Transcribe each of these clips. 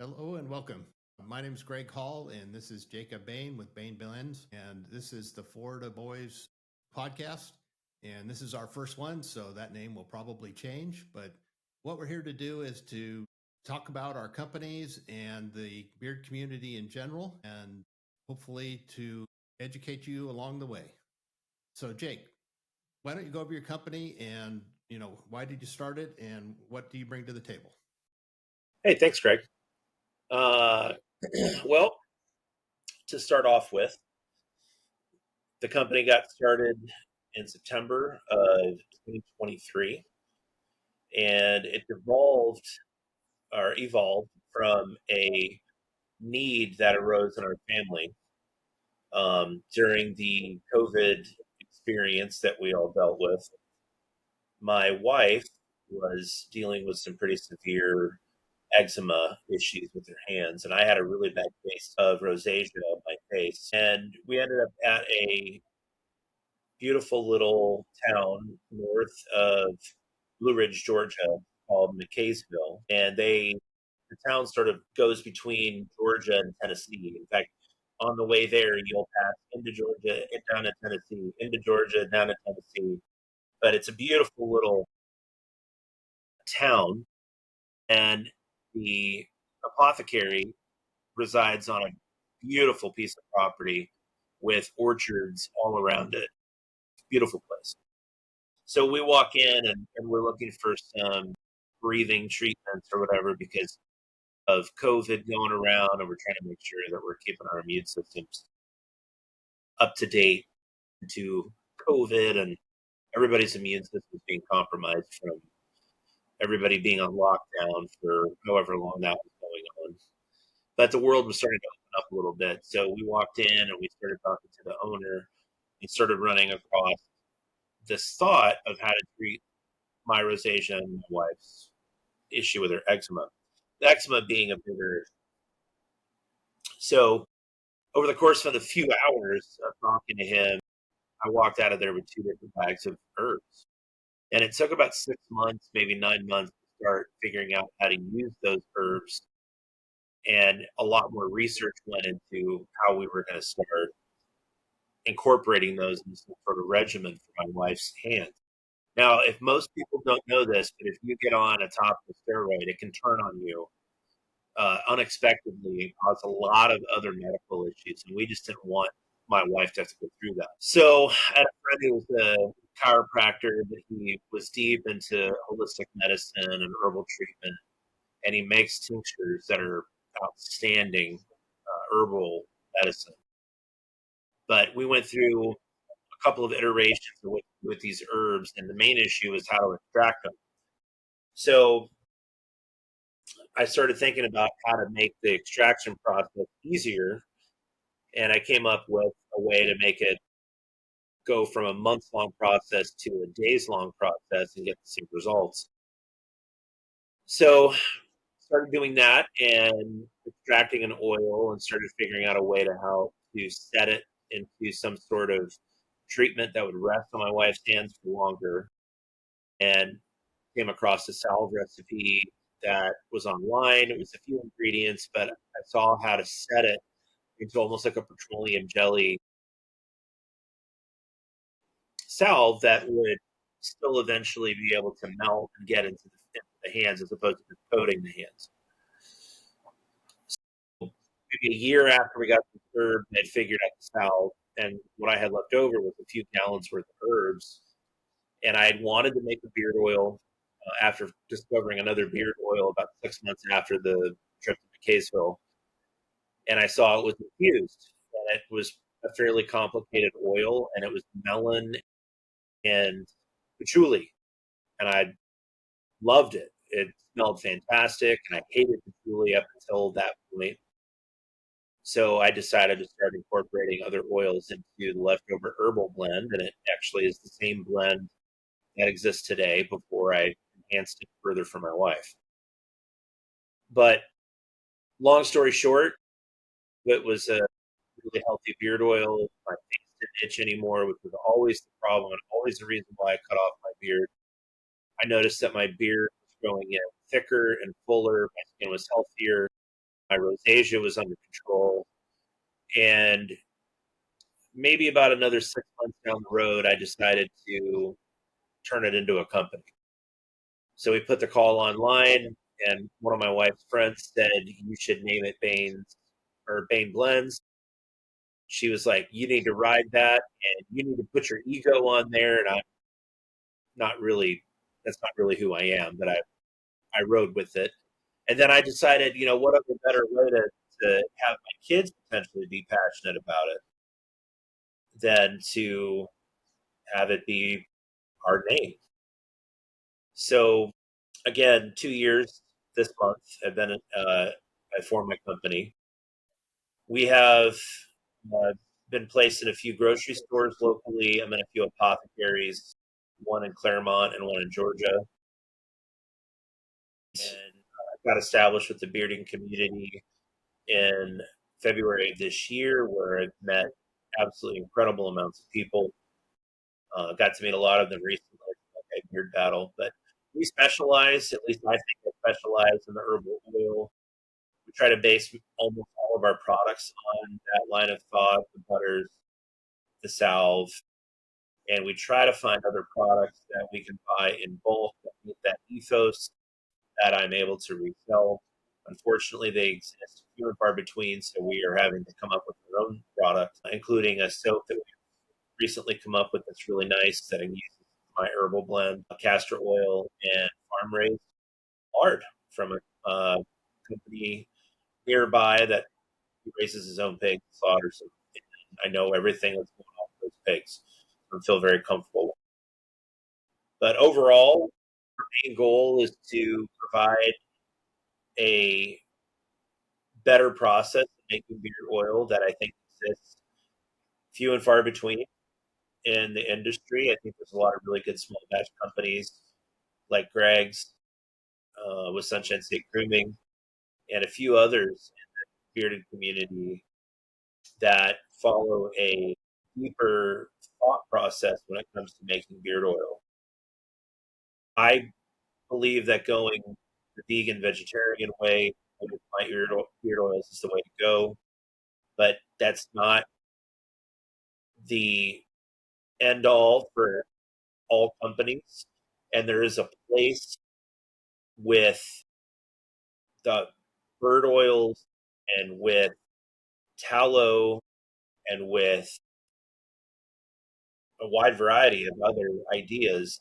Hello and welcome. My name is Greg Hall, and this is Jacob Bain with Bain Blends, and this is the Florida Boys podcast. And this is our first one, so that name will probably change. But what we're here to do is to talk about our companies and the beard community in general, and hopefully to educate you along the way. So, Jake, why don't you go over your company and why did you start it, and what do you bring to the table? Hey, thanks, Greg. Uh, well, to start off with, the company got started in September of 2023, and it evolved from a need that arose in our family during the COVID experience that we all dealt with. My wife was dealing with some pretty severe eczema issues with her hands, and I had a really bad case of rosacea on my face. And we ended up at a beautiful little town north of Blue Ridge, Georgia, called McKaysville. And the town sort of goes between Georgia and Tennessee. In fact, on the way there, you'll pass into Georgia and down to Tennessee, into Georgia, down to Tennessee. But it's a beautiful little town, and the apothecary resides on a beautiful piece of property with orchards all around it. Beautiful place. So we walk in and we're looking for some breathing treatments or whatever because of COVID going around, and we're trying to make sure that we're keeping our immune systems up to date to COVID, and everybody's immune system is being compromised from everybody being on lockdown for however long that was going on. But the world was starting to open up a little bit. So we walked in and we started talking to the owner and started running across this thought of how to treat my rosacea and my wife's issue with her eczema. The eczema being a bigger. So over the course of a few hours of talking to him, I walked out of there with 2 different bags of herbs. And it took about 6 months, maybe 9 months to start figuring out how to use those herbs. And a lot more research went into how we were going to start incorporating those in some sort of regimen for my wife's hands. Now, if most people don't know this, but if you get on a topical steroid, it can turn on you unexpectedly and cause a lot of other medical issues. And we just didn't want my wife to have to go through that. So I had a friend who was a chiropractor, but he was deep into holistic medicine and herbal treatment. And he makes tinctures that are outstanding herbal medicine. But we went through a couple of iterations with these herbs, and the main issue is how to extract them. So I started thinking about how to make the extraction process easier, and I came up with a way to make it go from a month-long process to a days-long process and get the same results. So started doing that and extracting an oil and started figuring out a way to how to set it into some sort of treatment that would rest on my wife's hands for longer, and came across a salve recipe that was online. It was a few ingredients, but I saw how to set it into almost like a petroleum jelly salve that would still eventually be able to melt and get into the hands as opposed to coating the hands. So maybe a year after we got the herb, I figured out the salve, and what I had left over was a few gallons worth of herbs. And I had wanted to make a beard oil after discovering another beard oil about 6 months after the trip to Kaysville. And I saw it was infused, and it was a fairly complicated oil, and it was melon and patchouli, and I loved it. It smelled fantastic, and I hated patchouli up until that point. So I decided to start incorporating other oils into the leftover herbal blend, and it actually is the same blend that exists today before I enhanced it further for my wife. But long story short, it was a really healthy beard oil. My face didn't itch anymore, which was always the problem and always the reason why I cut off my beard. I noticed that my beard was growing in thicker and fuller. My skin was healthier. My rosacea was under control. And maybe about another 6 months down the road, I decided to turn it into a company. So we put the call online, and one of my wife's friends said, "You should name it Bain's or Bain Blends." She was like, "You need to ride that, and you need to put your ego on there." And I'm not really, that's not really who I am, but I rode with it. And then I decided, what other better way to have my kids potentially be passionate about it than to have it be our name. So again, 2 years this month have been, I formed my company. We have uh, been placed in a few grocery stores locally. I'm in a few apothecaries, one in Claremont and one in Georgia. And got established with the bearding community in February of this year, where I've met absolutely incredible amounts of people. Got to meet a lot of them recently, like a beard battle. But we specialize, at least I think I specialize in the herbal oil. We try to base almost all of our products on that line of thought, the butters, the salve, and we try to find other products that we can buy in bulk that meet that ethos that I'm able to resell. Unfortunately, they exist few and far between, so we are having to come up with our own product, including a soap that we recently come up with that's really nice that uses my herbal blend, castor oil, and farm raised lard from a company nearby that raises his own pigs, slaughters them. I know everything that's going on with those pigs. I feel very comfortable. But overall, our main goal is to provide a better process of making beard oil that I think exists few and far between in the industry. I think there's a lot of really good small batch companies like Greg's with Sunshine State Grooming and a few others in the bearded community that follow a deeper thought process when it comes to making beard oil. I believe that going the vegan vegetarian way with my beard oils is the way to go, but that's not the end all for all companies. And there is a place with the bird oils and with tallow and with a wide variety of other ideas,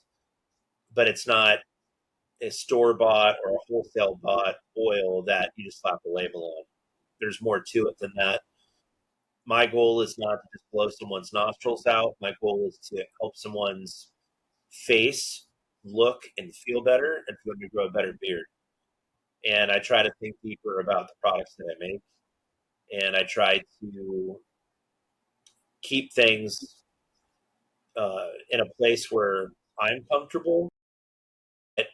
but it's not a store bought or a wholesale bought oil that you just slap a label on. There's more to it than that. My goal is not to just blow someone's nostrils out. My goal is to help someone's face look and feel better and for them to grow a better beard. And I try to think deeper about the products that I make. And I try to keep things in a place where I'm comfortable. But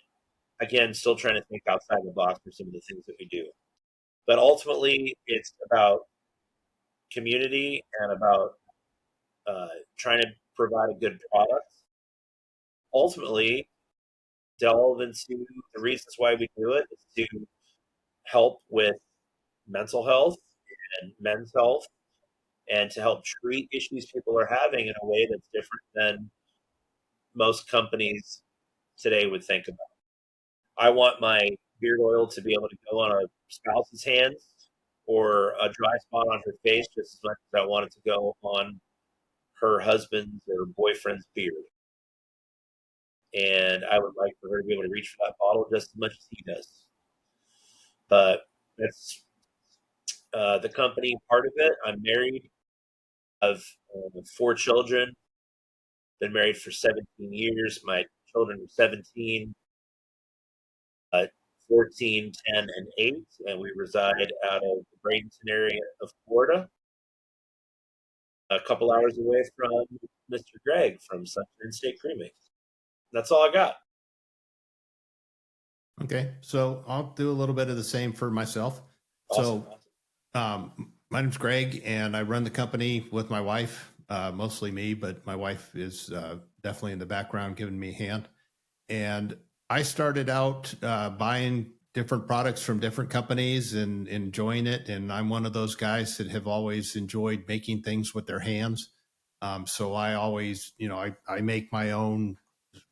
again, still trying to think outside the box for some of the things that we do. But ultimately, it's about community and about trying to provide a good product. Ultimately, delve into the reasons why we do it is to help with mental health and men's health and to help treat issues people are having in a way that's different than most companies today would think about. I want my beard oil to be able to go on a spouse's hands or a dry spot on her face just as much as I want it to go on her husband's or boyfriend's beard. And I would like for her to be able to reach for that bottle just as much as he does. But that's the company part of it. I'm married. I've 4 children. Been married for 17 years. My children are 17, uh, 14, 10, and 8, and we reside out of the Bradenton area of Florida, a couple hours away from Mr. Greg from Sunshine State Grooming. That's all I got. Okay, so I'll do a little bit of the same for myself. Awesome. So, my name's Greg, and I run the company with my wife, mostly me, but my wife is definitely in the background giving me a hand. And I started out buying different products from different companies and enjoying it. And I'm one of those guys that have always enjoyed making things with their hands. So I always, I make my own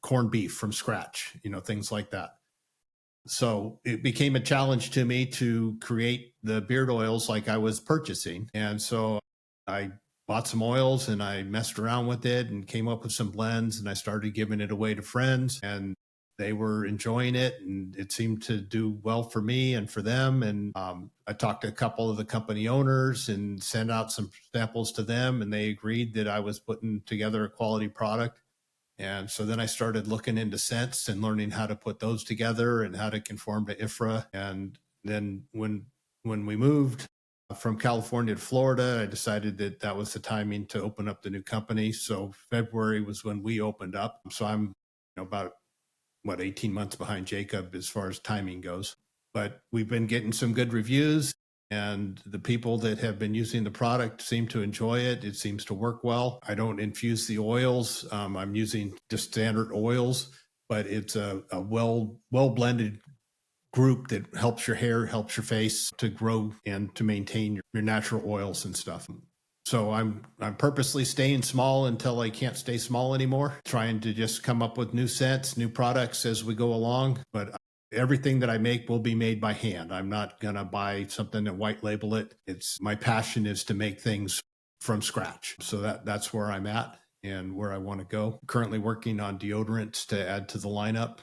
corned beef from scratch, things like that. So it became a challenge to me to create the beard oils like I was purchasing. And so I bought some oils and I messed around with it and came up with some blends, and I started giving it away to friends, and they were enjoying it, and it seemed to do well for me and for them. And I talked to a couple of the company owners and sent out some samples to them, and they agreed that I was putting together a quality product. And so then I started looking into scents and learning how to put those together and how to conform to IFRA. And then when we moved from California to Florida, I decided that that was the timing to open up the new company. So February was when we opened up. So I'm about 18 months behind Jacob as far as timing goes. But we've been getting some good reviews, and the people that have been using the product seem to enjoy it. It seems to work well. I don't infuse the oils. I'm using just standard oils, but it's a well blended group that helps your hair, helps your face to grow and to maintain your natural oils and stuff. So I'm purposely staying small until I can't stay small anymore, trying to just come up with new scents, new products as we go along. But everything that I make will be made by hand. I'm not going to buy something and white label it. It's my passion is to make things from scratch. So that's where I'm at and where I want to go. Currently working on deodorants to add to the lineup,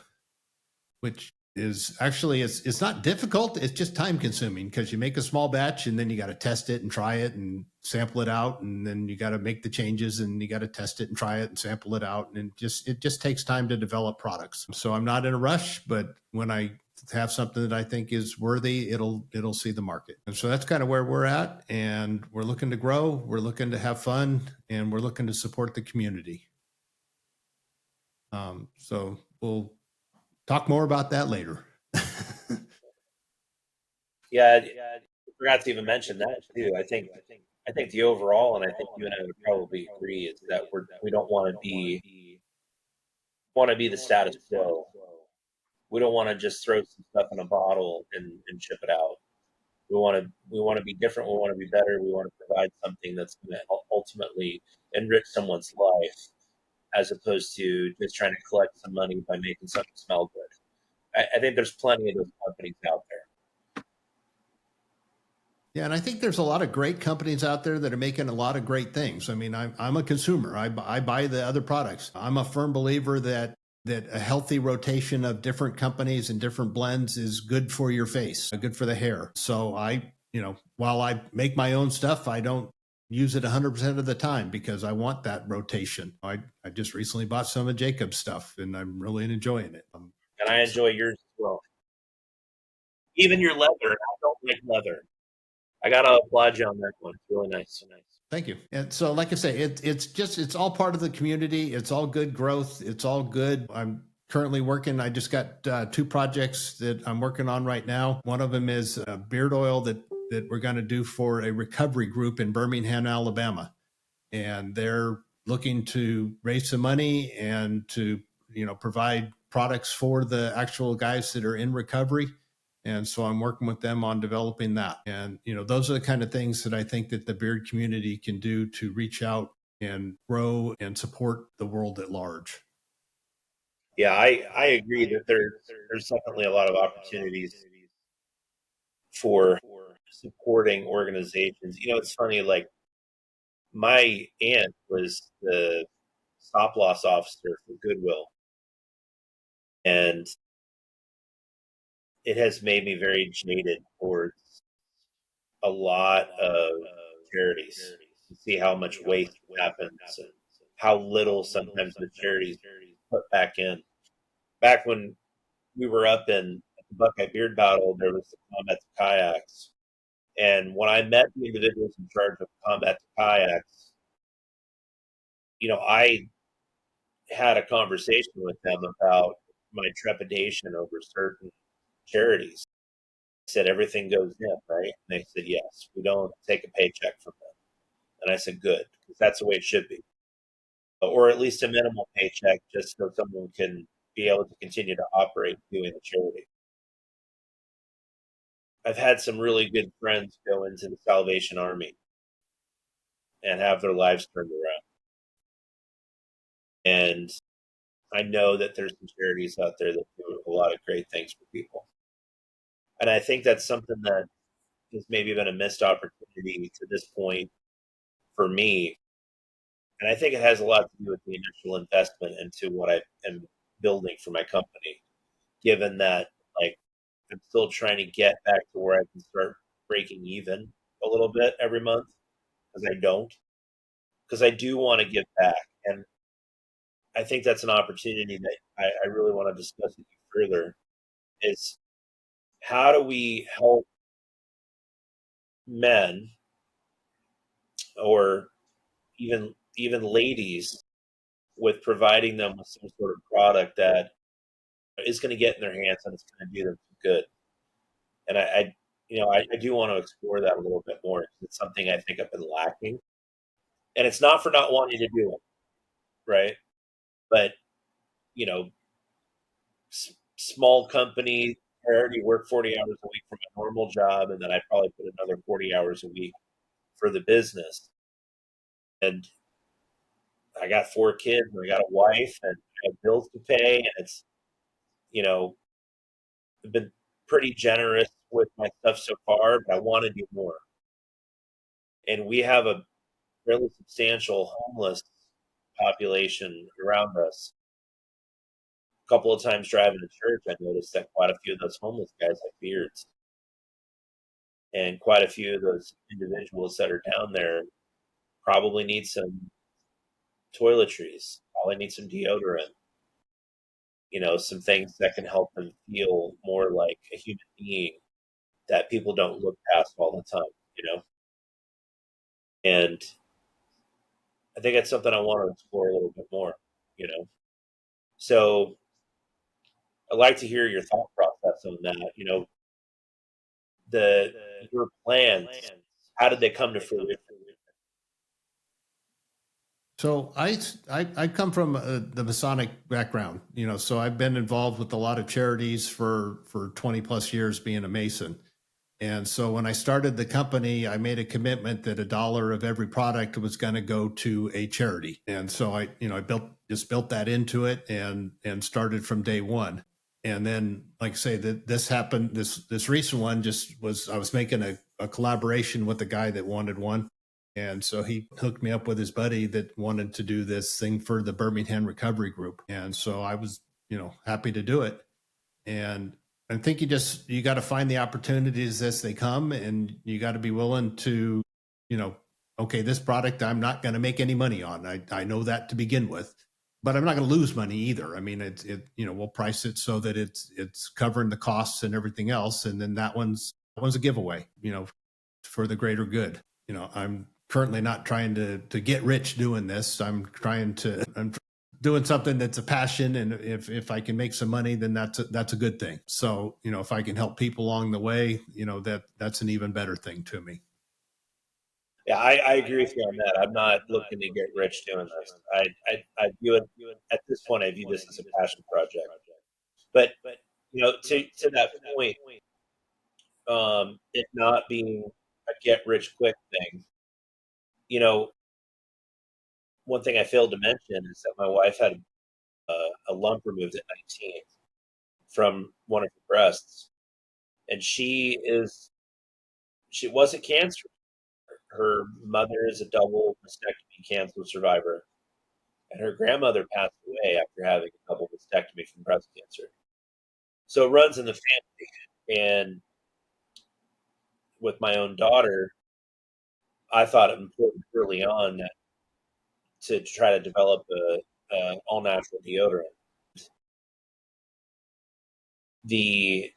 which is actually it's not difficult. It's just time consuming because you make a small batch and then you got to test it and try it and sample it out, and then you got to make the changes and you got to test it and try it and sample it out, and it just takes time to develop products. So I'm not in a rush, but when I have something that I think is worthy, it'll see the market. And so that's kind of where we're at, and we're looking to grow, we're looking to have fun, and we're looking to support the community. So we'll talk more about that later. Yeah, I forgot to even mention that too. I think the overall, and I think you and I would probably agree, is that we don't want to be the status quo. We don't want to just throw some stuff in a bottle and ship it out. We want to be different. We want to be better. We want to provide something that's going to ultimately enrich someone's life, as opposed to just trying to collect some money by making something smell good. I think there's plenty of those companies out there. Yeah, and I think there's a lot of great companies out there that are making a lot of great things. I mean, I'm a consumer. I buy the other products. I'm a firm believer that a healthy rotation of different companies and different blends is good for your face, good for the hair. So while I make my own stuff, I don't use it 100% of the time because I want that rotation. I just recently bought some of Jacob's stuff and I'm really enjoying it. And I enjoy yours as well. Even your leather. I don't like leather. I gotta applaud you on that one. It's really nice. So nice. Thank you. And so, like I say, it's all part of the community. It's all good growth. It's all good. I'm currently working. I just got two projects that I'm working on right now. One of them is a beard oil that we're going to do for a recovery group in Birmingham, Alabama, and they're looking to raise some money and to provide products for the actual guys that are in recovery. And so I'm working with them on developing that. And those are the kind of things that I think that the beard community can do to reach out and grow and support the world at large. Yeah, I agree that there's definitely a lot of opportunities for supporting organizations. It's funny, like my aunt was the stop loss officer for Goodwill, and it has made me very jaded towards a lot of charities. You see how much waste happens and how little sometimes the charities put back in. Back when we were up in the Buckeye Beard Battle, there was the combat to kayaks. And when I met the individuals in charge of combat to kayaks, I had a conversation with them about my trepidation over certain charities. I said, everything goes in, right? And they said, yes, we don't take a paycheck from them. And I said, good, because that's the way it should be. Or at least a minimal paycheck just so someone can be able to continue to operate doing the charity. I've had some really good friends go into the Salvation Army and have their lives turned around. And I know that there's some charities out there that do a lot of great things for people. And I think that's something that has maybe been a missed opportunity to this point for me. And I think it has a lot to do with the initial investment into what I am building for my company, given that like I'm still trying to get back to where I can start breaking even a little bit every month because I don't, because I do want to give back. And I think that's an opportunity that I really want to discuss with you further is how do we help men or even ladies with providing them with some sort of product that is going to get in their hands and it's going to do them some good. And I do want to explore that a little bit more because it's something I think I've been lacking. And it's not for not wanting to do it, right? But you know, small company, I already work 40 hours a week for my normal job, and then I probably put another 40 hours a week for the business. And I got 4 kids, and I got a wife, and I have bills to pay, and it's you know, I've been pretty generous with my stuff so far, but I want to do more. And we have a fairly substantial homeless population around us. A couple of times driving to church, I noticed that quite a few of those homeless guys have beards, and quite a few of those individuals that are down there probably need some toiletries, probably need some deodorant, some things that can help them feel more like a human being that people don't look past all the time. And I think it's something I want to explore a little bit more. So I'd like to hear your thought process on that. The your plans, how did they come to fruition? So I come from the Masonic background, so I've been involved with a lot of charities for 20 plus years being a Mason. And so when I started the company, I made a commitment that a dollar of every product was going to go to a charity. And so I built that into it and started from day one. And then, like I say, that this happened, this recent one just was, I was making a collaboration with a guy that wanted one. And so he hooked me up with his buddy that wanted to do this thing for the Birmingham Recovery Group. And so I was, happy to do it. And I think you got to find the opportunities as they come, and you got to be willing to, you know, okay, this product I'm not going to make any money on. I know that to begin with, but I'm not going to lose money either. I mean, we'll price it so that it's covering the costs and everything else, and then that one's a giveaway, for the greater good. I'm currently not trying to get rich doing this. I'm doing something that's a passion, and if I can make some money, then that's a good thing. So if I can help people along the way, that's an even better thing to me. Yeah, I agree with you on that. I'm not looking to get rich doing this. I view it at this point. I view this as a passion project. But to that point, it not being a get rich quick thing. You know, one thing I failed to mention is that my wife had a lump removed at 19 from one of her breasts, and she wasn't cancer. Her mother is a double mastectomy cancer survivor, and her grandmother passed away after having a double mastectomy from breast cancer. So it runs in the family. And with my own daughter, I thought it important early on to try to develop a all natural deodorant. The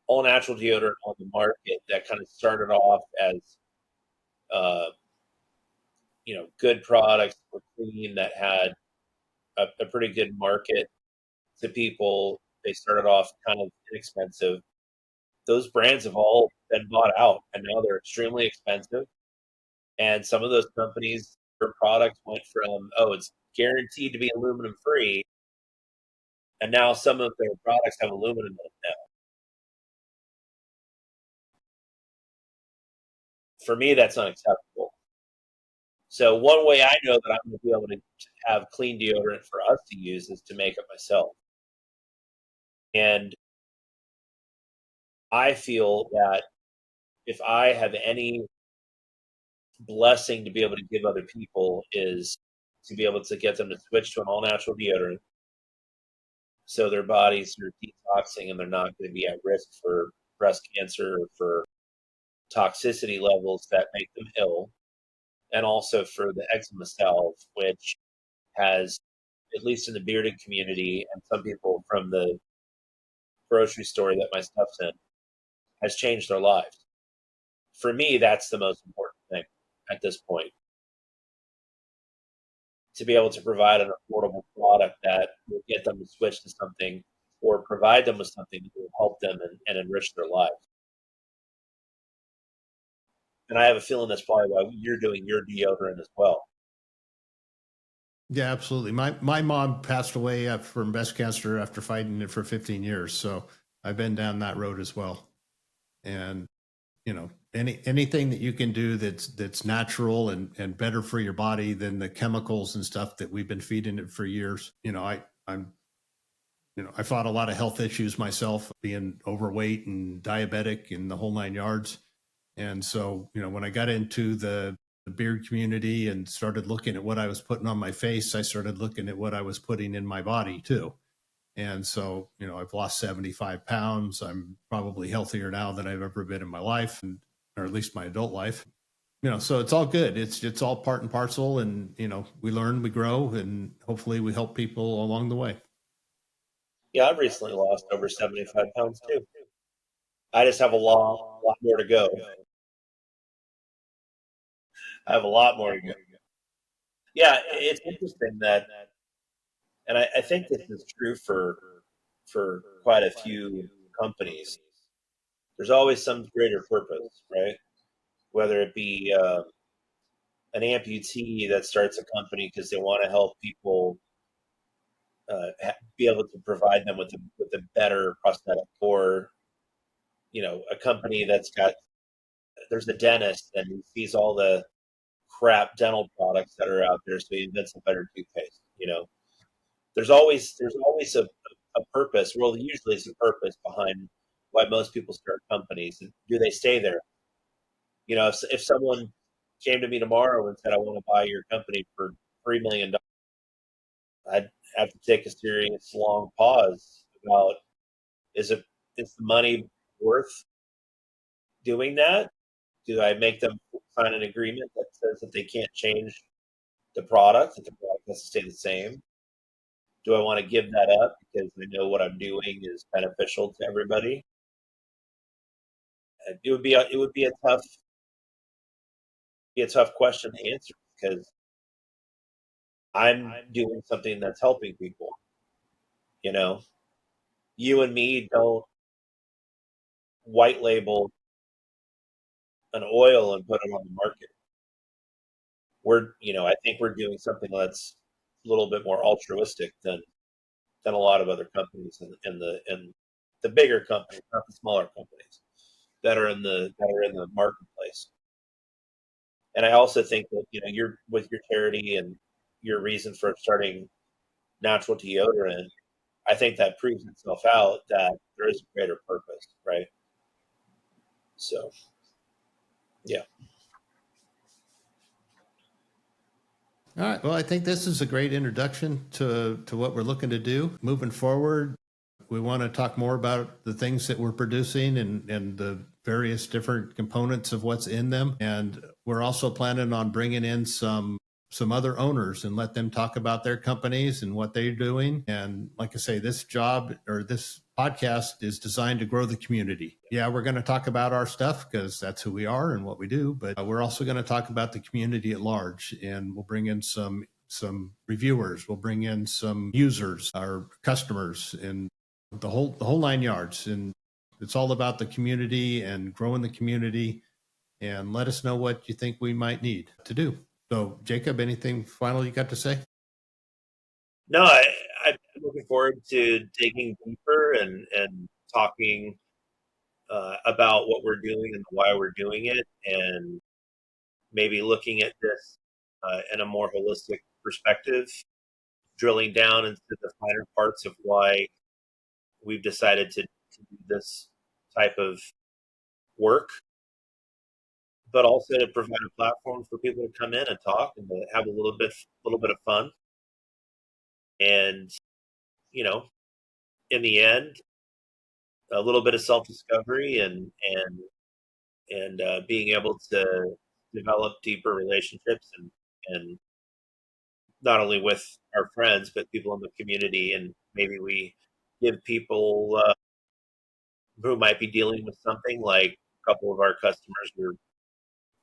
all natural deodorant on the market that kind of started off as uh, good products were clean that had a pretty good market to people. They started off kind of inexpensive. Those brands have all been bought out and now they're extremely expensive. And some of those companies, their products went from, oh, it's guaranteed to be aluminum free. And now some of their products have aluminum in them now. For me, that's unacceptable. So one way I know that I'm going to be able to have clean deodorant for us to use is to make it myself. And I feel that if I have any blessing to be able to give other people is to be able to get them to switch to an all natural deodorant so their bodies are detoxing and they're not going to be at risk for breast cancer or for toxicity levels that make them ill, and also for the eczema salve, which has, at least in the bearded community and some people from the grocery store that my stuff's in, has changed their lives. For me, that's the most important thing at this point, to be able to provide an affordable product that will get them to switch to something or provide them with something that will help them and enrich their lives. And I have a feeling that's probably why you're doing your deodorant as well. Yeah, absolutely. My mom passed away from breast cancer after fighting it for 15 years. So I've been down that road as well. And anything that you can do that's natural and better for your body than the chemicals and stuff that we've been feeding it for years. I fought a lot of health issues myself, being overweight and diabetic and the whole nine yards. And so, when I got into the beard community and started looking at what I was putting on my face, I started looking at what I was putting in my body too. And so, I've lost 75 pounds. I'm probably healthier now than I've ever been in my life, or at least my adult life. So it's all good. It's all part and parcel, and we learn, we grow, and hopefully we help people along the way. Yeah, I've recently lost over 75 pounds too. I just have a lot more to go. I have a lot more to go. Yeah, it's interesting that, and I think this is true for quite a few companies. There's always some greater purpose, right? Whether it be an amputee that starts a company because they want to help people be able to provide them with a better prosthetic, or a company that's got, there's a dentist and he sees all the crap dental products that are out there, so he invents a better toothpaste. There's always a purpose. Well, usually it's a purpose behind why most people start companies. And do they stay there? If someone came to me tomorrow and said, "I want to buy your company for $3 million," I'd have to take a serious long pause about, is it is the money worth doing that? Do I make them sign an agreement that says that they can't change the product, that the product has to stay the same? Do I want to give that up because I know what I'm doing is beneficial to everybody? It would be a tough question to answer, because I'm doing something that's helping people. You know, you and me don't white label an oil and put it on the market. I think we're doing something that's a little bit more altruistic than a lot of other companies in the bigger companies, not the smaller companies that are in the marketplace. And I also think that you're with your charity and your reason for starting natural deodorant. I think that proves itself out that there is a greater purpose, right? So yeah. All right. Well, I think this is a great introduction to what we're looking to do moving forward. We want to talk more about the things that we're producing and the various different components of what's in them. And we're also planning on bringing in some other owners and let them talk about their companies and what they're doing. And like I say, this job or this podcast is designed to grow the community. Yeah, we're going to talk about our stuff because that's who we are and what we do, but we're also going to talk about the community at large, and we'll bring in some reviewers, we'll bring in some users, our customers, and the whole nine yards. And it's all about the community and growing the community. And let us know what you think we might need to do. So, Jacob, anything final you got to say? No, I'm looking forward to digging deeper and talking about what we're doing and why we're doing it, and maybe looking at this in a more holistic perspective, drilling down into the finer parts of why we've decided to do this type of work, but also to provide a platform for people to come in and talk and to have a little bit of fun. And, you know, in the end, a little bit of self discovery and being able to develop deeper relationships and not only with our friends but people in the community, and maybe we give people who might be dealing with something like a couple of our customers were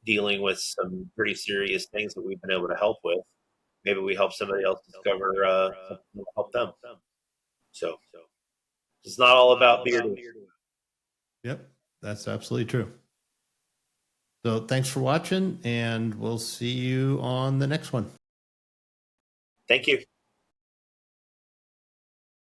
dealing with some pretty serious things that we've been able to help with. Maybe we help somebody else discover something that will help them. So it's not all about beer. Yep, that's absolutely true. So thanks for watching, and we'll see you on the next one. Thank you.